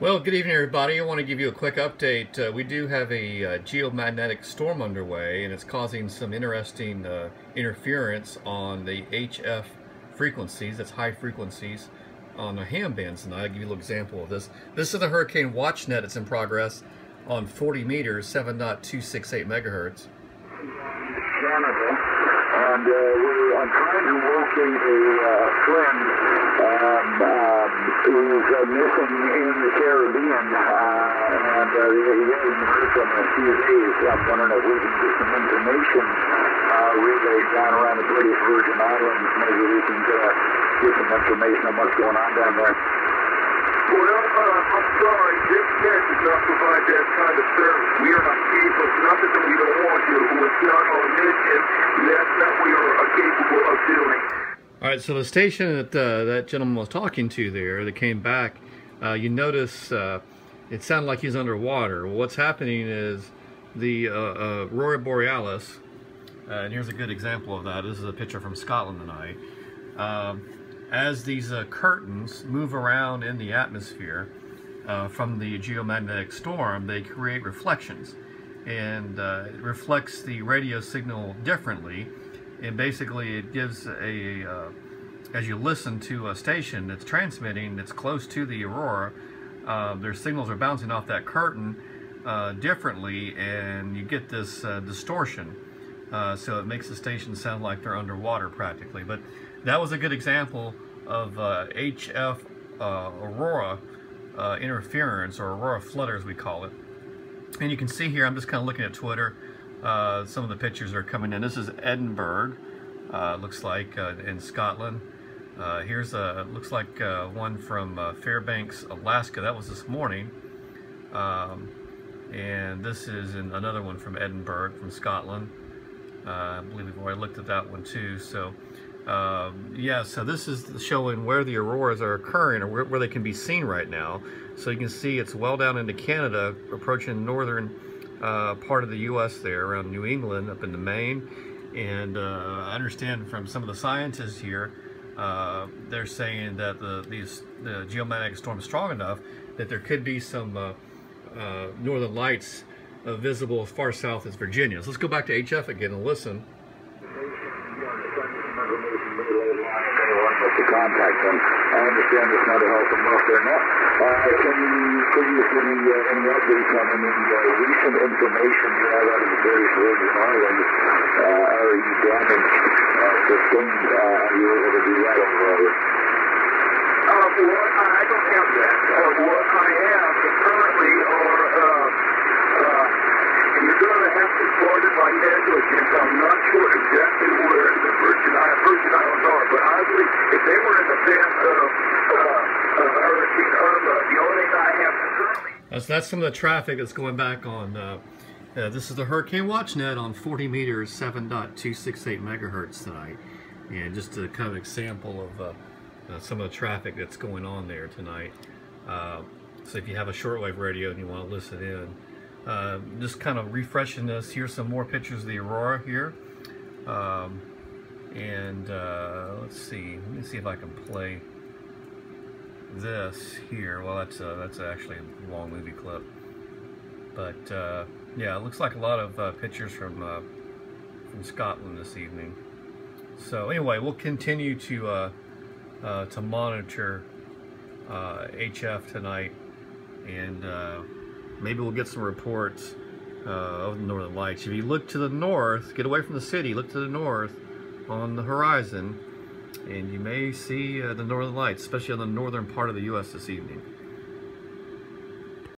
Well, good evening, everybody. I want to give you a quick update. We do have a geomagnetic storm underway, and it's causing some interesting interference on the HF frequencies, that's high frequencies, on the ham bands. And I'll give you a little example of this. This is the hurricane watch net. It's in progress on 40 meters, 7.268 megahertz. Canada, and I'm trying to locate a friend who's missing in the Caribbean, and he hasn't heard from a few days. I'm wondering if we can get some information relayed down around the British Virgin Islands. Maybe we can get some information on what's going on down there. Well, I'm sorry, this net does not provide that kind of service. We are not capable, not that we don't want to, it's not our mission, that's not what we are capable of doing. All right, so the station that that gentleman was talking to there, that came back, you notice it sounded like he's underwater. Well, what's happening is the Aurora Borealis, and here's a good example of that. This is a picture from Scotland tonight. As these curtains move around in the atmosphere from the geomagnetic storm, they create reflections, and it reflects the radio signal differently. And basically it gives as you listen to a station that's transmitting, that's close to the Aurora, their signals are bouncing off that curtain differently, and you get this distortion. So it makes the station sound like they're underwater practically. But that was a good example of HF Aurora interference, or Aurora flutter as we call it. And you can see here, I'm just kind of looking at Twitter, some of the pictures are coming in. This is Edinburgh, looks like, in Scotland. Here's looks like one from Fairbanks, Alaska. That was this morning. And this is another one from Edinburgh, from Scotland. I believe we've already looked at that one too. So yeah, so this is showing where the auroras are occurring, or where they can be seen right now. So you can see it's well down into Canada, approaching northern part of the U.S. there, around New England, up into Maine. And I understand from some of the scientists here, they're saying that the geomagnetic storm is strong enough that there could be some northern lights visible as far south as Virginia. So let's go back to HF again and listen. To contact them. I understand there's not a health and welfare net. Can you please give me any updates on any recent information you have out of the British Virgin Islands? Are you damaged, sustained? Are you able to do that over? Well, I don't have that. What I have currently you're going to have to pardon my negligence. I'm not sure exactly where the Virgin Islands are, but I believe if they were in the path of Hurricane Irma, the only thing I have currently... That's some of the traffic that's going back on. This is the Hurricane Watch Net on 40 meters, 7.268 megahertz tonight. And just a kind of example of some of the traffic that's going on there tonight. So if you have a shortwave radio and you want to listen in, just kind of refreshing this. Here's some more pictures of the Aurora here. Let's see. Let me see if I can play this here. Well, that's actually a long movie clip. But yeah, it looks like a lot of pictures from Scotland this evening. So anyway, we'll continue to monitor HF tonight, and maybe we'll get some reports of the northern lights. If you look to the north, get away from the city, look to the north on the horizon, and you may see the northern lights, especially on the northern part of the U.S. this evening.